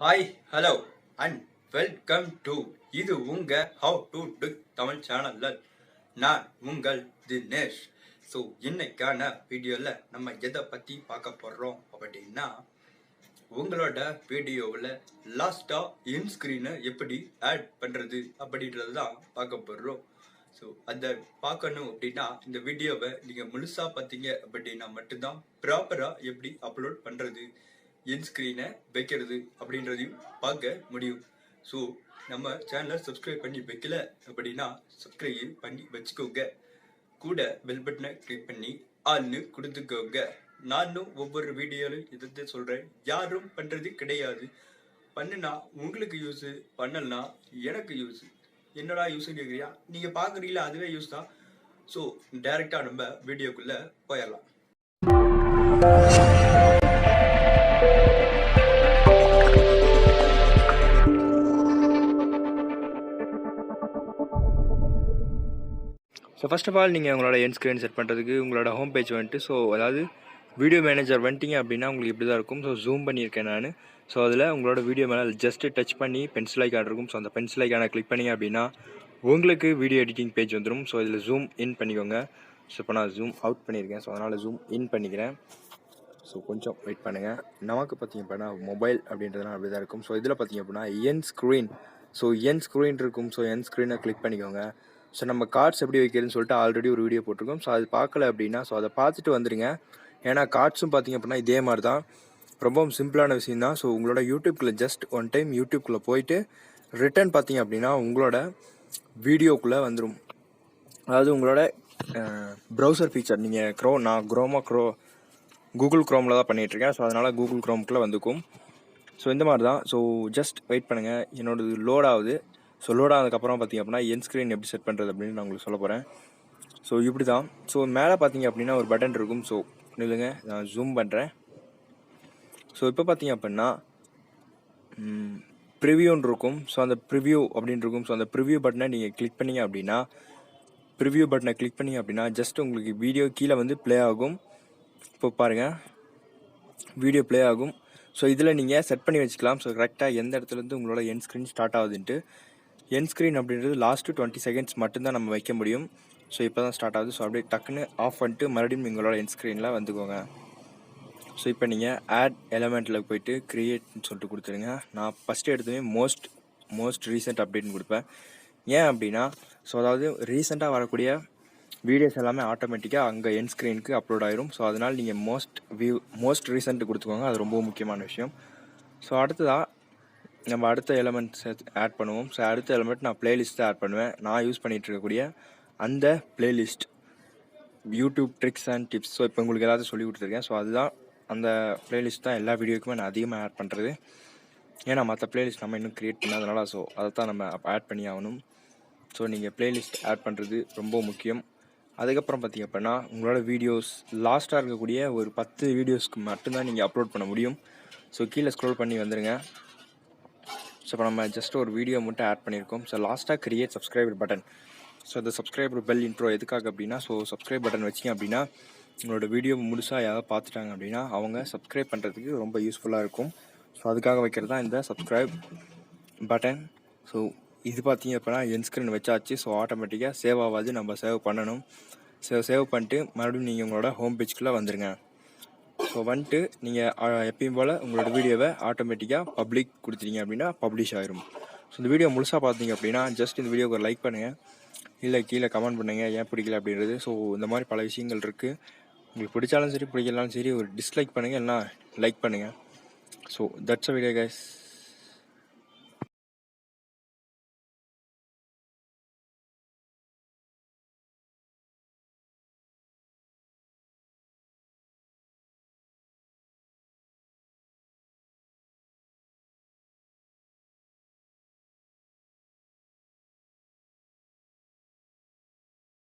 Hi hello and welcome to இது உங்க how to to Tamil சேனல்ல நான் உங்கள் தினேஷ். ஸோ இன்னைக்கான வீடியோவில் நம்ம எதை பற்றி பார்க்க போகிறோம் அப்படின்னா, உங்களோட வீடியோவில் லாஸ்ட்டாக இன் ஸ்க்ரீனை எப்படி ஆட் பண்ணுறது அப்படின்றது தான் பார்க்க போகிறோம். ஸோ அதை பார்க்கணும் அப்படின்னா இந்த வீடியோவை நீங்கள் முழுசாக பார்த்தீங்க அப்படின்னா மட்டும்தான் ப்ராப்பராக எப்படி அப்லோட் பண்ணுறது, என் ஸ்க்ரீனை வைக்கிறது அப்படின்றதையும் பார்க்க முடியும். ஸோ நம்ம சேனலை சப்ஸ்கிரைப் பண்ணி வைக்கல அப்படின்னா சப்ஸ்கிரைப் பண்ணி வச்சுக்கோங்க. கூட பெல் பட்டனை கிளிக் பண்ணி ஆள்னு கொடுத்துக்கோங்க. நானும் ஒவ்வொரு வீடியோலையும் இதை சொல்கிறேன், யாரும் பண்ணுறது கிடையாது. பண்ணுனா உங்களுக்கு யூஸு, பண்ணலனா எனக்கு யூஸு. என்னடா யூஸ் கேட்குறியா, நீங்கள் பார்க்குறீங்களா அதுவே யூஸ் தான். ஸோ டைரெக்டாக நம்ம வீடியோக்குள்ளே போயிடலாம். ஸோ ஃபர்ஸ்ட் ஆஃப் ஆல் நீங்கள் உங்களோட என் ஸ்க்ரீன் செட் பண்ணுறதுக்கு உங்களோட ஹோம் பேஜ் வந்துட்டு, ஸோ அதாவது வீடியோ மேனேஜர் வந்துட்டிங்க அப்படின்னா உங்களுக்கு இப்படி தான் இருக்கும். ஸோ ஜூம் பண்ணியிருக்கேன் நான். ஸோ அதில் உங்களோட வீடியோ மேலே ஜஸ்ட்டு டச் பண்ணி பென்சில் ஐக்கான் இருக்கும். ஸோ அந்த பென்சில் ஐக்கானை கிளிக் பண்ணிங்க அப்படின்னா உங்களுக்கு வீடியோ எடிட்டிங் பேஜ் வந்துடும். ஸோ இதில் ஜூம் இன் பண்ணிக்கோங்க. ஸோ இப்போ நான் ஜூம் அவுட் பண்ணியிருக்கேன். ஸோ அதனால் ஜூம் இன் பண்ணிக்கிறேன். ஸோ கொஞ்சம் வெயிட் பண்ணுங்கள். நமக்கு பார்த்திங்க அப்படின்னா மொபைல் அப்படின்றதுனால அப்படி தான் இருக்கும். ஸோ இதில் பார்த்திங்க அப்படின்னா என் ஸ்க்ரீன், ஸோ என் ஸ்க்ரீன் இருக்கும். ஸோ என் ஸ்க்ரீனை கிளிக் பண்ணிக்கோங்க. ஸோ நம்ம கார்ட்ஸ் எப்படி வைக்கிறதுன்னு சொல்லிட்டு ஆல்ரெடி ஒரு வீடியோ போட்டிருக்கோம். ஸோ அது பார்க்கல அப்படின்னா ஸோ அதை பார்த்துட்டு வந்துடுங்க. ஏன்னா கார்ட்ஸும் பார்த்திங்க அப்படின்னா இதே மாதிரி தான், ரொம்பவும் சிம்பிளான விஷயம் தான். ஸோ உங்களோட யூடியூப்குள்ளே ஜஸ்ட் ஒன் டைம் யூடியூப்குள்ளே போயிட்டு ரிட்டர்ன் பார்த்திங்க அப்படின்னா உங்களோட வீடியோக்குள்ளே வந்துடும். அதாவது உங்களோட ப்ரௌசர் ஃபீச்சர், நீங்கள் நான் கூகுள் க்ரோமில் தான் பண்ணிகிட்ருக்கேன். ஸோ அதனால் கூகுள் க்ரோமுக்குள்ளே வந்துக்கும். ஸோ இந்த மாதிரி தான். ஸோ ஜஸ்ட் வெயிட் பண்ணுங்கள், என்னோடது லோட் ஆகுது. ஸோ லோட் ஆனதுக்கப்புறம் பார்த்திங்க அப்படின்னா என் ஸ்க்ரீன் எப்படி செட் பண்ணுறது அப்படின்னு நான் உங்களுக்கு சொல்ல போகிறேன். ஸோ இப்படி தான். ஸோ மேலே பார்த்திங்க அப்படின்னா ஒரு பட்டன் இருக்கும். ஸோ நில்லுங்க, நான் ஜூம் பண்ணுறேன். ஸோ இப்போ பார்த்திங்க அப்படின்னா ப்ரிவியூன்னு இருக்கும். ஸோ அந்த ப்ரிவியூ அப்படின்னு இருக்கும். ஸோ அந்த ப்ரிவியூ பட்டனை நீங்கள் கிளிக் பண்ணிங்க அப்படின்னா ஜஸ்ட் உங்களுக்கு வீடியோ கீழே வந்து ப்ளே ஆகும். இப்போ பாருங்கள், வீடியோ ப்ளே ஆகும். ஸோ இதில் நீங்கள் செட் பண்ணி வச்சுக்கலாம். ஸோ கரெக்டாக எந்த இடத்துலேருந்து உங்களோட என் ஸ்க்ரீன் ஸ்டார்ட் ஆகுதுன்ட்டு. என் ஸ்க்ரீன் அப்படின்றது லாஸ்ட்டு 20 செகண்ட்ஸ் மட்டும்தான் நம்ம வைக்க முடியும். ஸோ இப்போ தான் ஸ்டார்ட் ஆகுது. ஸோ அப்படியே டக்குன்னு ஆஃப் பண்ணிட்டு மறுபடியும் உங்களோட என் ஸ்க்ரீனில் வந்துக்கோங்க. ஸோ இப்போ நீங்கள் ஆட் எலமெண்ட்டில் போய்ட்டு க்ரியேட்னு சொல்லிட்டு கொடுத்துருங்க. நான் ஃபஸ்ட்டு எடுத்தோடனே மோஸ்ட் ரீசெண்ட் அப்டேட்னு கொடுப்பேன். ஏன் அப்படின்னா ஸோ அதாவது ரீசெண்டாக வரக்கூடிய வீடியோஸ் எல்லாமே ஆட்டோமேட்டிக்காக அங்கே என் ஸ்க்ரீனுக்கு அப்லோட் ஆயிரும். ஸோ அதனால் நீங்கள் மோஸ்ட் ரீசெண்ட் கொடுத்துக்கோங்க. அது ரொம்ப முக்கியமான விஷயம். ஸோ அடுத்ததாக நம்ம அடுத்த எலமெண்ட்ஸ் ஆட் பண்ணுவோம். ஸோ அடுத்த எலமெண்ட் நான் ப்ளேலிஸ்ட்டை ஆட் பண்ணுவேன். நான் யூஸ் பண்ணிகிட்டு இருக்கக்கூடிய அந்த playlist YouTube tricks and tips. So இப்போ உங்களுக்கு எல்லாத்தையும் சொல்லி கொடுத்துருக்கேன். ஸோ அதுதான் அந்த ப்ளேலிஸ்ட் தான் எல்லா வீடியோக்குமே நான் அதிகமாக ஆட் பண்ணுறது. ஏன்னா மற்ற ப்ளேலிஸ்ட் நம்ம இன்னும் க்ரியேட் பண்ணாதனால ஸோ அதை தான் நம்ம ஆட் பண்ணி ஆகணும். ஸோ நீங்கள் ப்ளேலிஸ்ட் ஆட் பண்ணுறது ரொம்ப முக்கியம். அதுக்கப்புறம் பார்த்திங்க அப்படின்னா உங்களோட வீடியோஸ் லாஸ்ட்டாக இருக்கக்கூடிய ஒரு 10 வீடியோஸ்க்கு மட்டும்தான் நீங்கள் அப்லோட் பண்ண முடியும். ஸோ கீழே ஸ்க்ரோல் பண்ணி வந்துடுங்க. ஸோ இப்போ நம்ம ஜஸ்ட் ஒரு வீடியோ மட்டும் ஆட் பண்ணியிருக்கோம். ஸோ லாஸ்ட்டாக கிரியேட் சப்ஸ்கிரைபர் பட்டன். ஸோ அந்த சப்ஸ்கிரைபர் பெல் இன்ட்ரோ எதுக்காக அப்படின்னா, ஸோ சப்ஸ்கிரைப் பட்டன் வச்சிங்க அப்படின்னா உங்களோட வீடியோ முழுசாக யாராவது பார்த்துட்டாங்க அப்படின்னா அவங்க சப்ஸ்கிரைப் பண்ணுறதுக்கு ரொம்ப யூஸ்ஃபுல்லாக இருக்கும். ஸோ அதுக்காக வைக்கிறது தான் இந்த சப்ஸ்கிரைப் பட்டன். ஸோ இது பார்த்திங்க அப்படின்னா என் ஸ்க்ரீன் வச்சாச்சு. ஸோ ஆட்டோமேட்டிக்காக சேவ் ஆகாது, நம்ம சேவ் பண்ணணும். சேவ் பண்ணிட்டு மறுபடியும் நீங்கள் உங்களோட ஹோம் பேஜ்குள்ளே வந்துடுங்க. ஸோ வந்துட்டு நீங்கள் எப்பயும் போல் உங்களோட வீடியோவை ஆட்டோமேட்டிக்காக பப்ளிக் கொடுத்துட்டீங்க அப்படின்னா பப்ளிஷ் ஆகிரும். ஸோ இந்த வீடியோ முழுசாக பார்த்தீங்க அப்படின்னா ஜஸ்ட் இந்த வீடியோக்கு லைக் பண்ணுங்கள், இல்லை கீழே கமெண்ட் பண்ணுங்கள் ஏன் பிடிக்கல அப்படின்றது. ஸோ இந்த மாதிரி பல விஷயங்கள் இருக்குது. உங்களுக்கு பிடிச்சாலும் சரி பிடிக்கலாலும் சரி ஒரு டிஸ்லைக் பண்ணுங்கள், இல்லைனா லைக் பண்ணுங்கள். So that's a video guys.